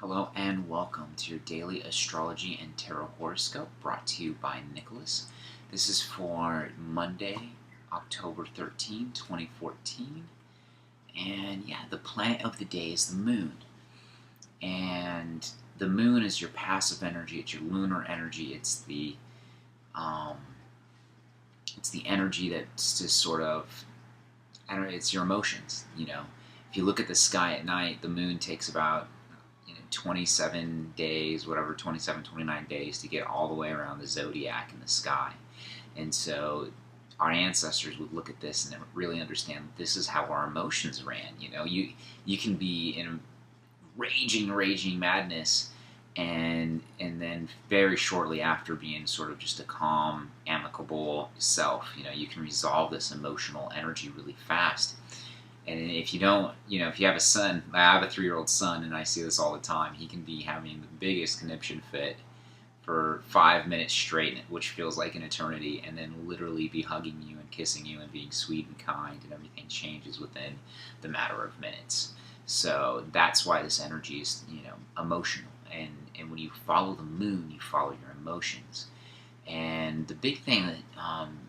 Hello and welcome to your daily astrology and tarot horoscope brought to you by Nicholas. This is for Monday, October 13, 2014. And yeah, the planet of the day is the moon. And the moon is your passive energy, it's your lunar energy, um, it's the energy that's just sort of, I don't know, it's your emotions, you know. If you look at the sky at night, the moon takes about 27 days, whatever, 27, 29 days to get all the way around the zodiac in the sky. And so our ancestors would look at this and they would really understand this is how our emotions ran. You can be in raging madness and then very shortly after being sort of just a calm, amicable self. You can resolve this emotional energy really fast. And if you don't, if you have a son, I have a 3-year-old son, and I see this all the time. He can be having the biggest conniption fit for 5 minutes straight, which feels like an eternity, and then literally be hugging you and kissing you and being sweet and kind, and everything changes within the matter of minutes. So that's why this energy is, emotional. And when you follow the moon, you follow your emotions. And the big thing that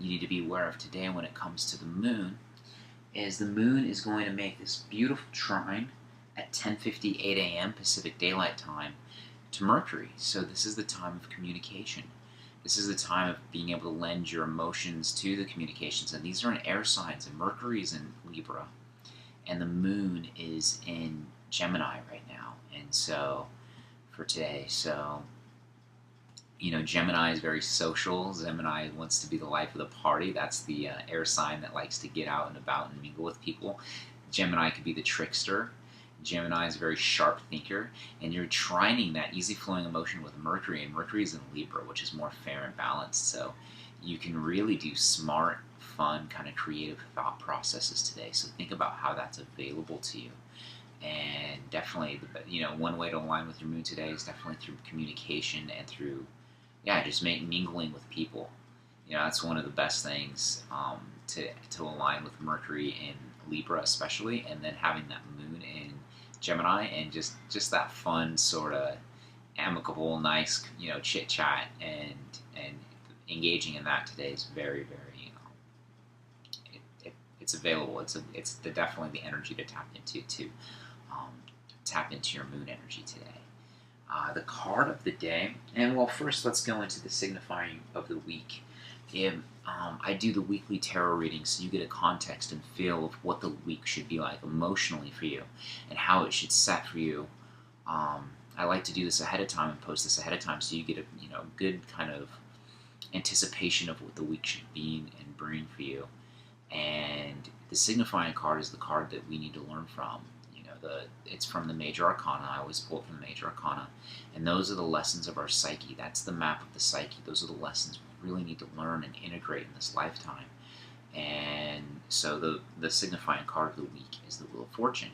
you need to be aware of today when it comes to the moon is the moon is going to make this beautiful trine at 10:58 a.m. Pacific Daylight Time to Mercury. So this is the time of communication. This is the time of being able to lend your emotions to the communications. And these are in air signs, and Mercury is in Libra, and the moon is in Gemini right now. And so for today, Gemini is very social. Gemini wants to be the life of the party. That's the air sign that likes to get out and about and mingle with people. Gemini could be the trickster. Gemini is a very sharp thinker. And you're trining that easy-flowing emotion with Mercury. And Mercury is in Libra, which is more fair and balanced. So you can really do smart, fun, kind of creative thought processes today. So think about how that's available to you. And definitely, one way to align with your moon today is definitely through communication and through just mingling with people. That's one of the best things to align with Mercury in Libra especially, and then having that moon in Gemini, and just that fun sort of amicable, nice, chit chat and engaging in that today is very, very. It's available. It's definitely the energy to tap into tap into your moon energy today. The card of the day, and well, first let's go into the signifying of the week. I do the weekly tarot reading, so you get a context and feel of what the week should be like emotionally for you, and how it should set for you. I like to do this ahead of time and post this ahead of time, so you get a good kind of anticipation of what the week should be and bring for you. And the signifying card is the card that we need to learn from. It's from the Major Arcana. I always pull from the Major Arcana. And those are the lessons of our psyche. That's the map of the psyche. Those are the lessons we really need to learn and integrate in this lifetime. And so the signifying card of the week is the Wheel of Fortune.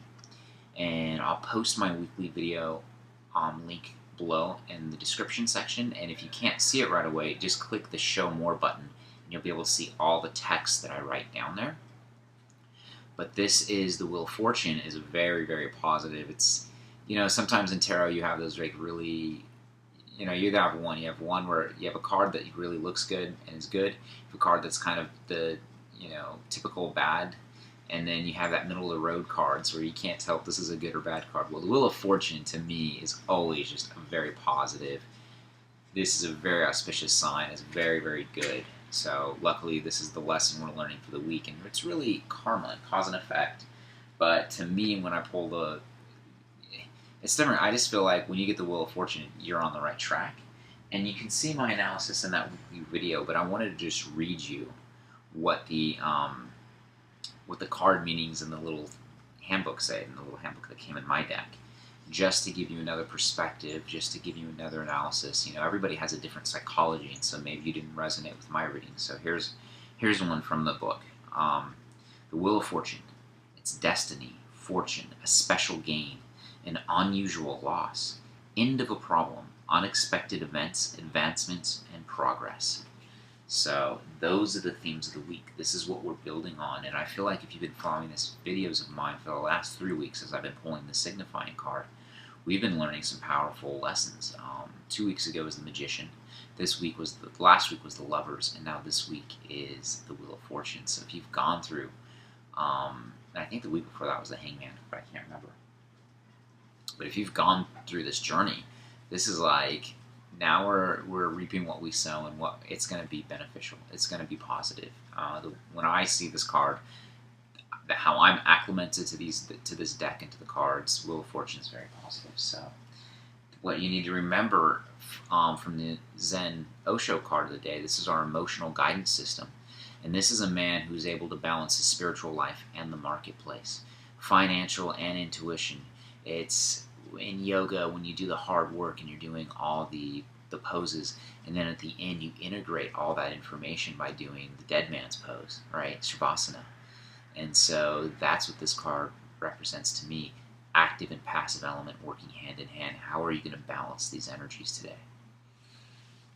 And I'll post my weekly video link below in the description section. And if you can't see it right away, just click the Show More button. And you'll be able to see all the text that I write down there. But this is the Wheel of Fortune is very, very positive. It's, sometimes in tarot you have those like really, you have one where you have a card that really looks good and is good. You have a card that's kind of the, typical bad. And then you have that middle of the road cards where you can't tell if this is a good or bad card. Well, the Wheel of Fortune to me is always just very positive. This is a very auspicious sign. It's very, very good. So luckily this is the lesson we're learning for the week, and it's really karma, cause and effect. But to me, when I pull it's different. I just feel like when you get the Wheel of Fortune, you're on the right track. And you can see my analysis in that weekly video, but I wanted to just read you what the card meanings in the little handbook say, in the little handbook that came in my deck, just to give you another perspective, just to give you another analysis. Everybody has a different psychology, and so maybe you didn't resonate with my reading. So here's one from the book. The Wheel of Fortune. It's destiny, fortune, a special gain, an unusual loss, end of a problem, unexpected events, advancements, and progress. So those are the themes of the week. This is what we're building on, and I feel like if you've been following these videos of mine for the last 3 weeks as I've been pulling the signifying card, we've been learning some powerful lessons. 2 weeks ago was the Magician. Last week was the Lovers, and now this week is the Wheel of Fortune. So if you've gone through, I think the week before that was the Hangman, but I can't remember. But if you've gone through this journey, this is like, now we're reaping what we sow, and what it's going to be beneficial. It's going to be positive. When I see this card, how I'm acclimated to this deck and to the cards, Wheel of Fortune is very positive. So what you need to remember from the Zen Osho card of the day, this is our emotional guidance system. And this is a man who's able to balance his spiritual life and the marketplace, financial and intuition. It's in yoga when you do the hard work and you're doing all the poses, and then at the end you integrate all that information by doing the dead man's pose, right? Shavasana. And so that's what this card represents to me. Active and passive element working hand in hand. How are you going to balance these energies today?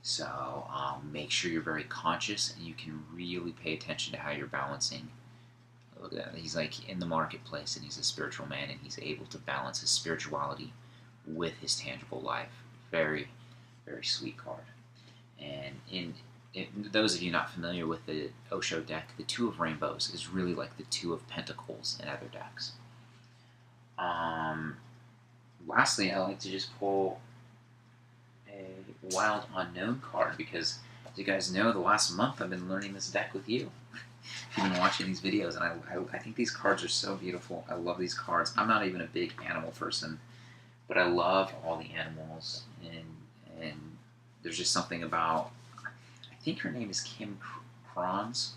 So make sure you're very conscious and you can really pay attention to how you're balancing. Look at that. He's like in the marketplace, and he's a spiritual man, and he's able to balance his spirituality with his tangible life. Very, very sweet card. And those of you not familiar with the Osho deck, the Two of Rainbows is really like the Two of Pentacles in other decks. Lastly, I like to just pull a Wild Unknown card, because as you guys know, the last month I've been learning this deck with you. If you've been watching these videos, and I think these cards are so beautiful. I love these cards. I'm not even a big animal person, but I love all the animals, and there's just something about, I think her name is Kim Kranz.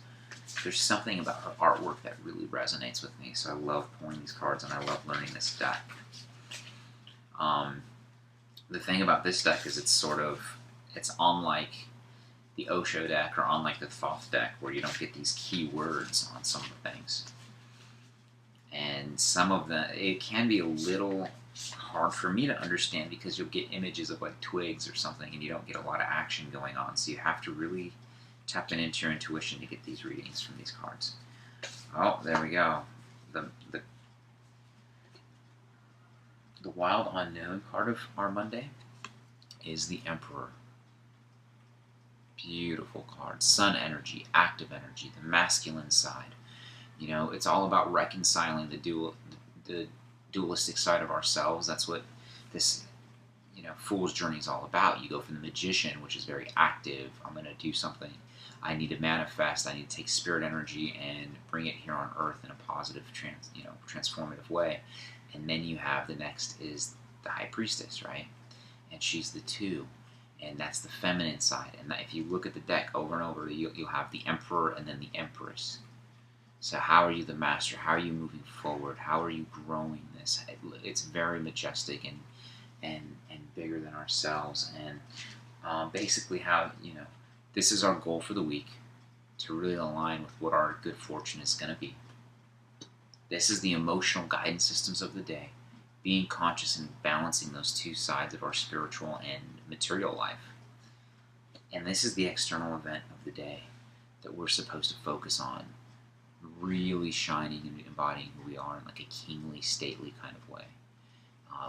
There's something about her artwork that really resonates with me, so I love pulling these cards, and I love learning this deck. The thing about this deck is it's unlike the Osho deck or unlike the Thoth deck, where you don't get these key words on some of the things. And some of them, it can be a little hard for me to understand, because you'll get images of like twigs or something, and you don't get a lot of action going on. So you have to really tap into your intuition to get these readings from these cards. Oh, there we go. The Wild Unknown card of our Monday is the Emperor. Beautiful card. Sun energy, active energy, the masculine side. You know, it's all about reconciling the dualistic side of ourselves. That's what this, Fool's Journey is all about. You go from the Magician, which is very active. I'm going to do something. I need to manifest. I need to take spirit energy and bring it here on Earth in a positive, transformative way. And then you have the next is the High Priestess, right? And she's the Two, and that's the feminine side. And if you look at the deck over and over, you'll have the Emperor and then the Empress. So how are you the master? How are you moving forward? How are you growing this? It's very majestic and bigger than ourselves. And basically how, this is our goal for the week, to really align with what our good fortune is going to be. This is the emotional guidance systems of the day, being conscious and balancing those two sides of our spiritual and material life. And this is the external event of the day that we're supposed to focus on, really shining and embodying who we are in like a kingly, stately kind of way.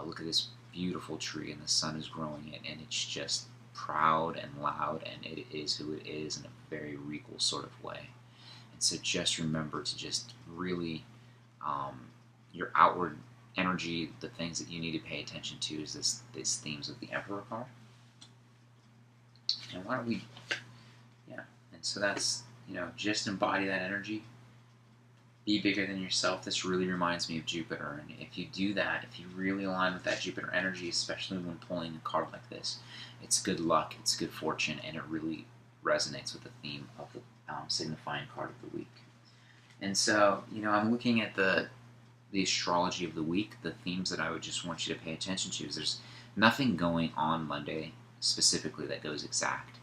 Look at this beautiful tree, and the sun is growing it, and it's just proud and loud, and it is who it is in a very regal sort of way. And so just remember to just really, your outward energy, the things that you need to pay attention to is these themes of the Emperor card. And why don't we, and so that's, just embody that energy. Be bigger than yourself. This really reminds me of Jupiter. And if you do that, if you really align with that Jupiter energy, especially when pulling a card like this, it's good luck, it's good fortune, and it really resonates with the theme of the signifying card of the week. And so, I'm looking at the astrology of the week, the themes that I would just want you to pay attention to. Is there's nothing going on Monday specifically that goes exact.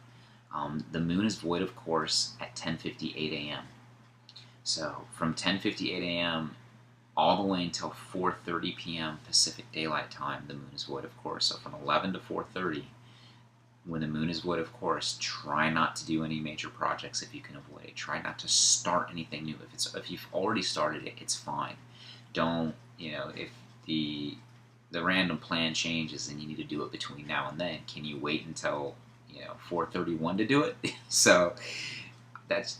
The moon is void of course at 10:58 a.m. So from 10:58 a.m. all the way until 4:30 p.m. Pacific Daylight Time, the moon is void of course. So from 11 to 4:30, when the moon is void of course, try not to do any major projects if you can avoid it. Try not to start anything new. If you've already started it, it's fine. Don't, if the the random plan changes and you need to do it between now and then. Can you wait until 4:31 to do it? So that's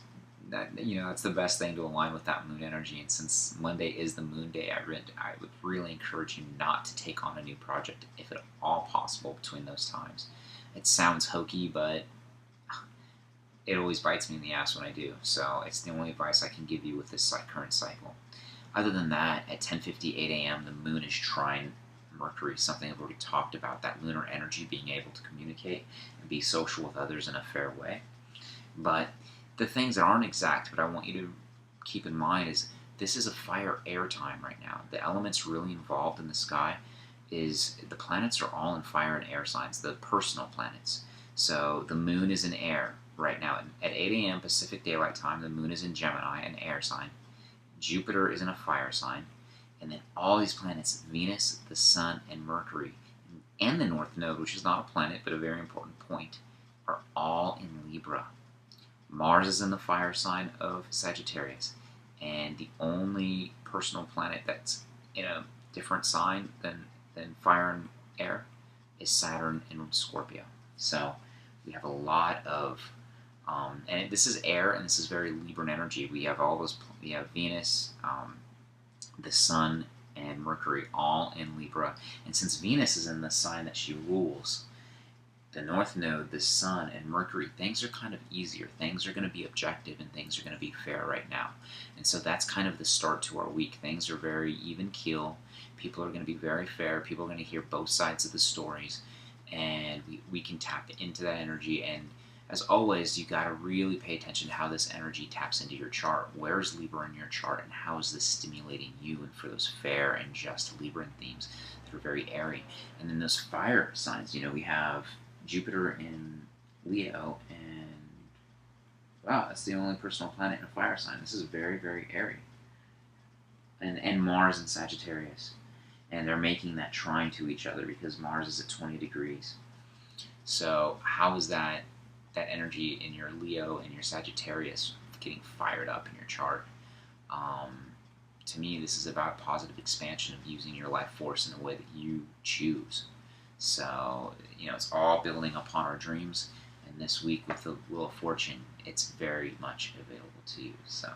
that's the best thing to align with that moon energy. And since Monday is the moon day, I would really encourage you not to take on a new project if at all possible between those times. It sounds hokey, but it always bites me in the ass when I do. So it's the only advice I can give you with this current cycle. Other than that, at 10:58 a.m., the moon is trine Mercury, something I've already talked about, that lunar energy being able to communicate and be social with others in a fair way. But the things that aren't exact, but I want you to keep in mind, is this is a fire-air time right now. The elements really involved in the sky is the planets are all in fire and air signs, the personal planets. So the moon is in air right now. At 8 a.m. Pacific Daylight Time, the moon is in Gemini, an air sign. Jupiter is in a fire sign. And then all these planets, Venus, the Sun, and Mercury, and the North Node, which is not a planet but a very important point, are all in Libra. Mars is in the fire sign of Sagittarius. And the only personal planet that's in a different sign than fire and air is Saturn in Scorpio. So we have a lot of, and this is air, and this is very Libran energy. We have we have Venus, the Sun, and Mercury all in Libra. And since Venus is in the sign that she rules, the North Node, the Sun, and Mercury, things are kind of easier. Things are going to be objective, and things are going to be fair right now. And so that's kind of the start to our week. Things are very even keel. People are going to be very fair. People are going to hear both sides of the stories, and we can tap into that energy. And as always, you got to really pay attention to how this energy taps into your chart. Where's Libra in your chart, and how is this stimulating you, and for those fair and just Libran themes that are very airy. And then those fire signs, we have Jupiter in Leo, and wow, that's the only personal planet in a fire sign. This is very, very airy. And Mars in Sagittarius. And they're making that trine to each other because Mars is at 20 degrees. So how is that energy in your Leo and your Sagittarius getting fired up in your chart? To me, this is about positive expansion of using your life force in a way that you choose. So, it's all building upon our dreams. And this week with the Wheel of Fortune, it's very much available to you. So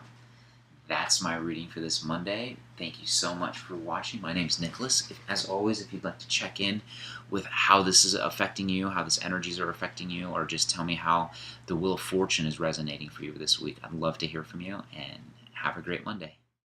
that's my reading for this Monday. Thank you so much for watching. My name's Nicholas. As always, if you'd like to check in with how this is affecting you, how this energies are affecting you, or just tell me how the Wheel of Fortune is resonating for you this week, I'd love to hear from you, and have a great Monday.